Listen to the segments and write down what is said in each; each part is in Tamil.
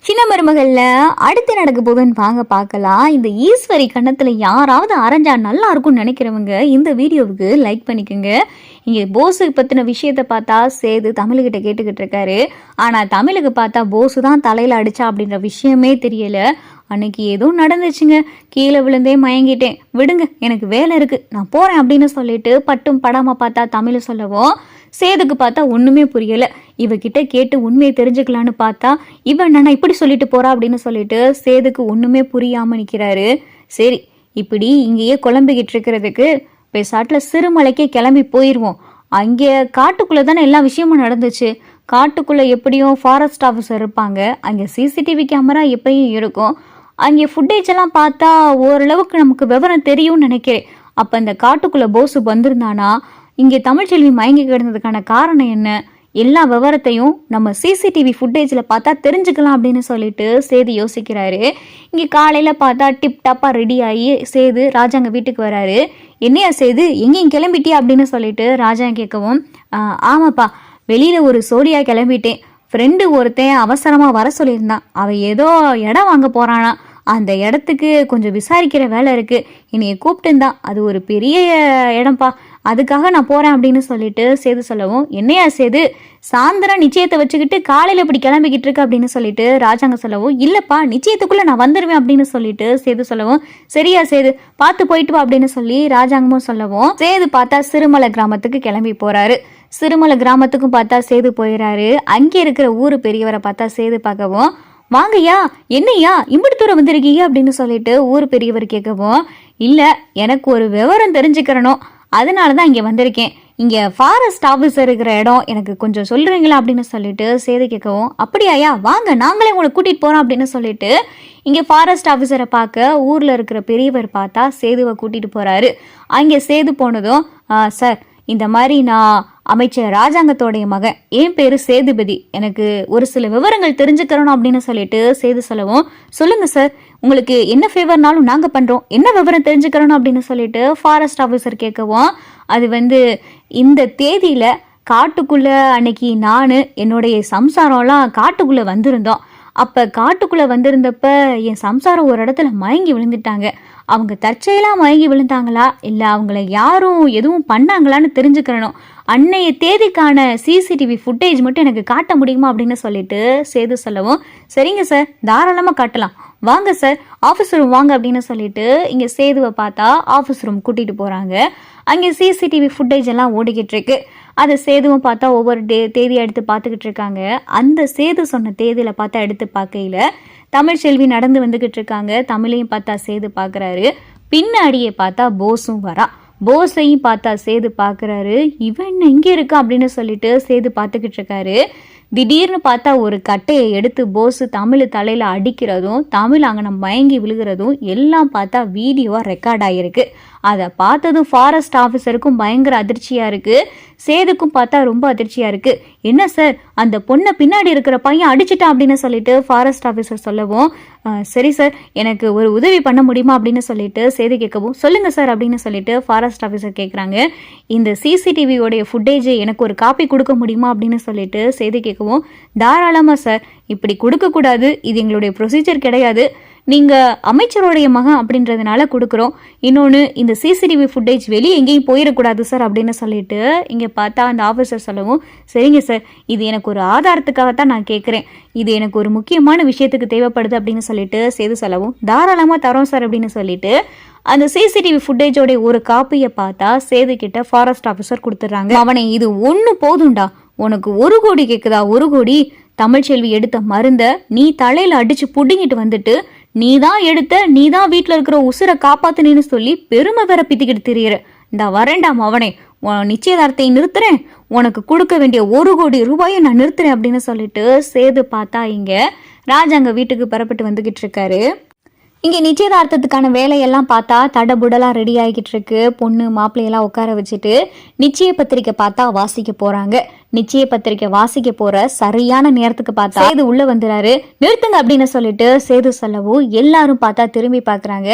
சின்ன மருமகள்ல அடுத்து நடக்க போகுதுன்னு வாங்க பார்க்கலாம். இந்த ஈஸ்வரி கண்ணத்துல யாராவது அரைஞ்சா நல்லா இருக்கும்னு நினைக்கிறவங்க இந்த வீடியோவுக்கு லைக் பண்ணிக்கோங்க. இங்கே போஸுக்கு பற்றின விஷயத்த பார்த்தா சேது தமிழுக்கிட்ட கேட்டுக்கிட்டு இருக்காரு. ஆனால் தமிழுக்கு பார்த்தா போஸு தான் தலையில் அடிச்சா அப்படின்ற விஷயமே தெரியல. அன்னைக்கு ஏதோ நடந்துச்சுங்க, கீழே விழுந்தே மயங்கிட்டேன், விடுங்க எனக்கு வேலை இருக்குது நான் போகிறேன் அப்படின்னு சொல்லிட்டு பட்டும் படாமல் பார்த்தா தமிழ் சொல்லவும் சேதுக்கு பார்த்தா ஒன்றுமே புரியலை. இவகிட்ட கேட்டு உண்மையை தெரிஞ்சுக்கலான்னு பார்த்தா இவன் நான் இப்படி சொல்லிட்டு போறா அப்படின்னு சொல்லிட்டு சேதுக்கு ஒன்றுமே புரியாமல் நிற்கிறாரு. சரி, இப்படி இங்கேயே குழம்பிக்கிட்டு இருக்கிறதுக்கு பேசாட்டில் சிறுமலைக்கே கிளம்பி போயிடுவோம். அங்கே காட்டுக்குள்ளே தானே எல்லா விஷயமும் நடந்துச்சு. காட்டுக்குள்ளே எப்படியும் ஃபாரஸ்ட் ஆஃபீஸர் இருப்பாங்க, அங்கே சிசிடிவி கேமரா எப்பயும் இருக்கும். அங்கே ஃபுட்டேஜ் எல்லாம் பார்த்தா ஓரளவுக்கு நமக்கு விவரம் தெரியும்னு நினைக்கிறேன். அப்போ அந்த காட்டுக்குள்ளே போஸு வந்திருந்தானா இங்கே தமிழ்ச்செல்வி மயங்கி கிடந்ததுக்கான காரணம் என்ன, எல்லா விவரத்தையும் நம்ம சிசிடிவி ஃபுட்டேஜில் பார்த்தா தெரிஞ்சுக்கலாம் அப்படின்னு சொல்லிட்டு சேது யோசிக்கிறாரு. இங்கே காலையில் பார்த்தா டிப் டாப்பாக ரெடி ஆகி சேது ராஜாங்க வீட்டுக்கு வராரு. என்னையா சேது எங்கேயும் கிளம்பிட்டியா அப்படின்னு சொல்லிட்டு ராஜாங்க கேட்கவும், ஆமாப்பா வெளியில் ஒரு சோழியாக கிளம்பிட்டேன். ஃப்ரெண்டு ஒருத்தன் அவசரமாக வர சொல்லியிருந்தான். அவன் ஏதோ இடம் வாங்க போகிறானா, அந்த இடத்துக்கு கொஞ்சம் விசாரிக்கிற வேலை இருக்குது, என்னைய கூப்பிட்டுந்தான். அது ஒரு பெரிய இடம்ப்பா, அதுக்காக நான் போகிறேன் அப்படின்னு சொல்லிட்டு சேது சொல்லவும், என்னையா சேது சாயந்தரம் நிச்சயத்தை வச்சுக்கிட்டு காலையில் இப்படி கிளம்பிக்கிட்டு இருக்கு அப்படின்னு சொல்லிட்டு ராஜாங்க சொல்லவும், இல்லைப்பா நிச்சயத்துக்குள்ளே நான் வந்துடுவேன் அப்படின்னு சொல்லிட்டு சேது சொல்லவும், சரியா சேது பார்த்து போயிட்டு வா அப்படின்னு சொல்லி ராஜாங்கமும் சொல்லவும் சேது பார்த்தா சிறுமலை கிராமத்துக்கு கிளம்பி போகிறாரு. சிறுமலை கிராமத்துக்கும் பார்த்தா சேது போயிடறாரு. அங்கே இருக்கிற ஊர் பெரியவரை பார்த்தா சேது பார்க்கவும், வாங்கய்யா என்னையா இம்பிட்டு தூரம் வந்திருக்கீங்க அப்படின்னு சொல்லிட்டு ஊர் பெரியவர் கேட்கவும், இல்லை எனக்கு ஒரு விவரம் தெரிஞ்சுக்கிறணும், அதனால தான் இங்கே வந்திருக்கேன். இங்கே ஃபாரஸ்ட் ஆஃபீஸர் இருக்கிற இடம் எனக்கு கொஞ்சம் சொல்கிறீங்களா அப்படின்னு சொல்லிட்டு சேது கேட்கவும், அப்படியாயா வாங்க நாங்களே உங்களை கூட்டிகிட்டு போகிறோம் அப்படின்னு சொல்லிட்டு இங்கே ஃபாரஸ்ட் ஆஃபீஸரை பார்க்க ஊரில் இருக்கிற பெரியவர் பார்த்தா சேதுவை கூட்டிகிட்டு போகிறாரு. அங்கே சேது போனதும், சார் இந்த மாதிரி நான் அமைச்சர் ராஜாங்கத்தோடைய மகன், என் பேர் சேதுபதி, எனக்கு ஒரு சில விவரங்கள் தெரிஞ்சுக்கிறணும் அப்படின்னு சொல்லிட்டு சேது சொல்லவும், சொல்லுங்கள் சார் உங்களுக்கு என்ன ஃபேவர்னாலும் நாங்கள் பண்ணுறோம், என்ன விவரம் தெரிஞ்சுக்கிறணும் அப்படின்னு சொல்லிட்டு ஃபாரஸ்ட் ஆஃபீஸர் கேட்கவும், அது இந்த தேதியில் காட்டுக்குள்ளே அன்னைக்கு நான் என்னுடைய சம்சாரம்லாம் காட்டுக்குள்ளே வந்திருந்தோம். அப்போ காட்டுக்குள்ளே வந்திருந்தப்ப என் சம்சாரம் ஒரு இடத்துல மயங்கி விழுந்துட்டாங்க. அவங்க தற்செயலாக மயங்கி விழுந்தாங்களா இல்லை அவங்கள யாரும் எதுவும் பண்ணாங்களான்னு தெரிஞ்சுக்கிறணும். அன்னைய தேதிக்கான சிசிடிவி ஃபுட்டேஜ் மட்டும் எனக்கு காட்ட முடியுமா அப்படின்னு சொல்லிட்டு சேது சொல்லவும், சரிங்க சார் தாராளமாக காட்டலாம், வாங்க சார் ஆஃபீஸ் ரூம் வாங்க அப்படின்னு சொல்லிட்டு இங்கே சேதுவை பார்த்தா ஆஃபீஸ் ரூம் கூட்டிகிட்டு போகிறாங்க. அங்கே சிசிடிவி ஃபுட்டேஜ் எல்லாம் ஓடிக்கிட்டு இருக்கு. அதை சேதுவும் பார்த்தா ஒவ்வொரு தேதியை எடுத்து பார்த்துக்கிட்டு இருக்காங்க. அந்த சேது சொன்ன தேதியில் பார்த்தா எடுத்து பார்க்கையில் தமிழ்ச்செல்வி நடந்து வந்துக்கிட்டு இருக்காங்க. தமிழையும் பார்த்தா சேது பார்க்குறாரு. பின்னாடியே பார்த்தா போஸும் வரா. போஸையும் பார்த்தா சேது பார்க்குறாரு. இவன் இங்கே இருக்கா அப்படின்னு சொல்லிட்டு சேது பார்த்துக்கிட்டு இருக்காரு. திடீர்னு பார்த்தா ஒரு கட்டையை எடுத்து போஸு தமிழ் தலையில் அடிக்கிறதும் தமிழ் அங்கே மயங்கி விழுகிறதும் எல்லாம் பார்த்தா வீடியோவாக ரெக்கார்ட் ஆகிருக்கு. அதை பார்த்ததும் ஃபாரஸ்ட் ஆஃபீஸருக்கும் பயங்கர அதிர்ச்சியாக இருக்குது. சேதுக்கும் பார்த்தா ரொம்ப அதிர்ச்சியாக இருக்குது. என்ன சார் அந்த பொண்ணை பின்னாடி இருக்கிற பையன் அடிச்சிட்டான் அப்படின்னு சொல்லிட்டு ஃபாரஸ்ட் ஆஃபீஸர் சொல்லவும், சரி சார் எனக்கு ஒரு உதவி பண்ண முடியுமா அப்படின்னு சொல்லிட்டு சேது கேட்கவும், சொல்லுங்கள் சார் அப்படின்னு சொல்லிட்டு ஃபாரஸ்ட் ஆஃபீஸர் கேட்குறாங்க. இந்த சிசிடிவியோடைய ஃபுட்டேஜை எனக்கு ஒரு காப்பி கொடுக்க முடியுமா அப்படின்னு சொல்லிட்டு சேது கேட்கவும், தாராளமாக சார், இப்படி கொடுக்கக்கூடாது, இது எங்களுடைய ப்ரொசீஜர் கிடையாது, நீங்கள் அமைச்சருடைய மகன் அப்படின்றதுனால கொடுக்குறோம், இன்னொன்று இந்த சிசிடிவி ஃபுட்டேஜ் வெளியே எங்கேயும் போயிடக்கூடாது சார் அப்படின்னு சொல்லிட்டு இங்கே பார்த்தா அந்த ஆஃபீஸர் சொல்லவும், சரிங்க சார் இது எனக்கு ஒரு ஆதாரத்துக்காகத்தான் நான் கேட்குறேன், இது எனக்கு ஒரு முக்கியமான விஷயத்துக்கு தேவைப்படுது அப்படின்னு சொல்லிட்டு சேது சொல்லவும், தாராளமாக தரோம் சார் அப்படின்னு சொல்லிட்டு அந்த சிசிடிவி ஃபுட்டேஜோடைய ஒரு காப்பியை பார்த்தா சேது கிட்ட ஃபாரஸ்ட் ஆஃபீஸர் கொடுத்துட்றாங்க. அவனை இது ஒன்று போதும்டா, உனக்கு 1 கோடி கேட்குதா, 1 கோடி, தமிழ்ச்செல்வி எடுத்த மருந்தை நீ தலையில் அடித்து புடுங்கிட்டு வந்துட்டு நீ தான் எடுத்த, நீ தான் வீட்டில் இருக்கிற உசுரை காப்பாத்தினு சொல்லி பெருமை வேற பித்திக்கிட்டு திரியிற, இந்த வரேண்டாம் அவனே நிச்சயதார்த்தையை நிறுத்துறேன், உனக்கு கொடுக்க வேண்டிய 1 கோடி ரூபாயை நான் நிறுத்துறேன் அப்படின்னு சொல்லிட்டு சேது பார்த்தா இங்கே ராஜாங்க வீட்டுக்கு புறப்பட்டு வந்துக்கிட்டு இருக்காரு. இங்கே நிச்சயதார்த்தத்துக்கான வேலையெல்லாம் பார்த்தா தடபுடலாம் ரெடி ஆகிக்கிட்டு இருக்கு. பொண்ணு மாப்பிள்ளையெல்லாம் உட்கார வச்சுட்டு நிச்சய பத்திரிக்கை பார்த்தா வாசிக்க போகிறாங்க. நிச்சய பத்திரிக்கை வாசிக்க போகிற சரியான நேரத்துக்கு பார்த்தா சேது உள்ளே வந்துடுறாரு. நிறுத்துங்க அப்படின்னு சொல்லிட்டு சேது சொல்லவும் எல்லாரும் பார்த்தா திரும்பி பார்க்குறாங்க.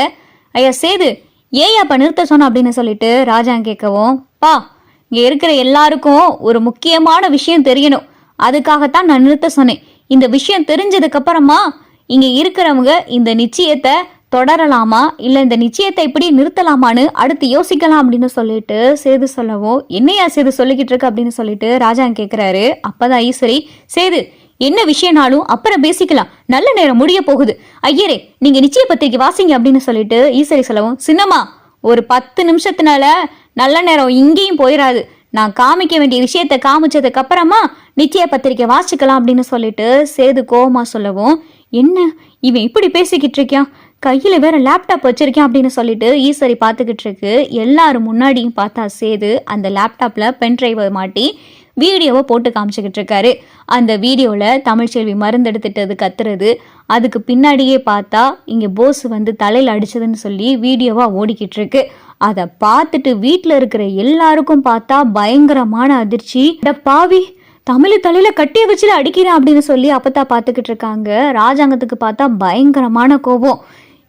ஐயா சேது ஏயாப்பா நிறுத்த சொன்னோம் அப்படின்னு சொல்லிட்டு ராஜா கேட்கவும், பா இங்கே இருக்கிற எல்லாருக்கும் ஒரு முக்கியமான விஷயம் தெரியணும், அதுக்காகத்தான் நான் நிறுத்த சொன்னேன். இந்த விஷயம் தெரிஞ்சதுக்கு அப்புறமா இங்க இருக்கிறவங்க இந்த நிச்சயத்தை தொடரலாமா இல்ல இந்த நிச்சயத்தை இப்படி நிறுத்தலாமான்னு அடுத்து யோசிக்கலாம் அப்படின்னு சொல்லிட்டு சேது சொல்லவும், என்னையா சேது சொல்லிக்கிட்டு இருக்கு அப்படின்னு சொல்லிட்டு ராஜா கேக்குறாரு. அப்பதான் ஈஸ்வரி, சேது என்ன விஷயம்னாலும் அப்புறம் பேசிக்கலாம், நல்ல நேரம் முடிய போகுது, ஐயரே நீங்க நிச்சய பத்திரிக்கை வாசிங்க அப்படின்னு சொல்லிட்டு ஈஸ்வரி சொல்லவும், சின்னம்மா ஒரு 10 நிமிஷத்தினால நல்ல நேரம் இங்கேயும் போயிடாது, நான் காமிக்க வேண்டிய விஷயத்த காமிச்சதுக்கு அப்புறமா நிச்சய பத்திரிக்கை வாசிக்கலாம் அப்படின்னு சொல்லிட்டு சேது கோவமா சொல்லவும், என்ன இவன் இப்படி பேசிக்கிட்டு இருக்கான், கையில வேற லேப்டாப் வச்சிருக்கேன் அப்படின்னு சொல்லிட்டு ஈஸ்வரி பார்த்துக்கிட்டு இருக்கு. எல்லாரும் முன்னாடியும் பார்த்தா சேது அந்த லேப்டாப்ல பென் டிரைவை மாட்டி வீடியோவை போட்டு காமிச்சுக்கிட்டு இருக்காரு. அந்த வீடியோவில் தமிழ்ச்செல்வி மருந்தெடுத்துட்டது கத்துறது, அதுக்கு பின்னாடியே பார்த்தா இங்கே போஸ் வந்து தலையில் அடிச்சதுன்னு சொல்லி வீடியோவாக ஓடிக்கிட்டு இருக்கு. அதை பார்த்துட்டு வீட்டில் இருக்கிற எல்லாருக்கும் பார்த்தா பயங்கரமான அதிர்ச்சி. பாவி தமிழ் தலையில கட்டிய வச்சுல அடிக்கிறேன் அப்படின்னு சொல்லி அப்பத்தான் பார்த்துக்கிட்டு இருக்காங்க. ராஜாங்கத்துக்கு பார்த்தா பயங்கரமான கோபம்,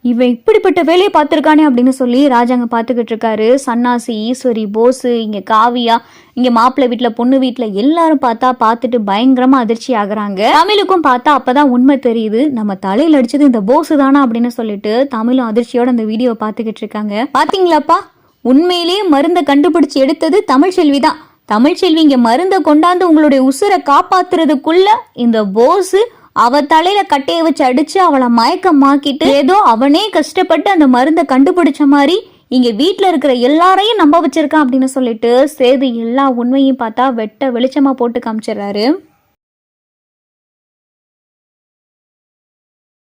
இவன் இப்படிப்பட்ட வேலையை பார்த்துருக்கானே அப்படின்னு சொல்லி ராஜாங்க பார்த்துக்கிட்டு இருக்காரு. சன்னாசி, ஈஸ்வரி, போஸு, இங்கே காவியா, இங்கே மாப்பிள்ளை வீட்டில் பொண்ணு வீட்டில் எல்லாரும் பார்த்துட்டு பயங்கரமா அதிர்ச்சி ஆகுறாங்க. தமிழுக்கும் பார்த்தா அப்பதான் உண்மை தெரியுது, நம்ம தலையில் அடிச்சது இந்த போஸு தானா அப்படின்னு சொல்லிட்டு தமிழும் அதிர்ச்சியோட அந்த வீடியோவை பார்த்துக்கிட்டு இருக்காங்க. பாத்தீங்களாப்பா, உண்மையிலேயே மருந்தை கண்டுபிடிச்சு எடுத்தது தமிழ்ச்செல்வி தான். தமிழ்ச்செல்வி இங்க மருந்தை கொண்டாந்து உங்களுடைய உசுரை காப்பாத்துறதுக்குள்ள இந்த போஸு அவ தலையில கட்டைய வச்சு அடிச்சு அவளை மயக்கமாக்கிட்டு ஏதோ அவனே கஷ்டப்பட்டு அந்த மருந்தை கண்டுபிடிச்ச மாதிரி இங்க வீட்டுல இருக்கிற எல்லாரையும் நம்ப வச்சிருக்கான் அப்படின்னு சொல்லிட்டு சேது எல்லா உண்மையும் பார்த்தா வெட்ட வெளிச்சமா போட்டு காமிச்சிடுறாரு.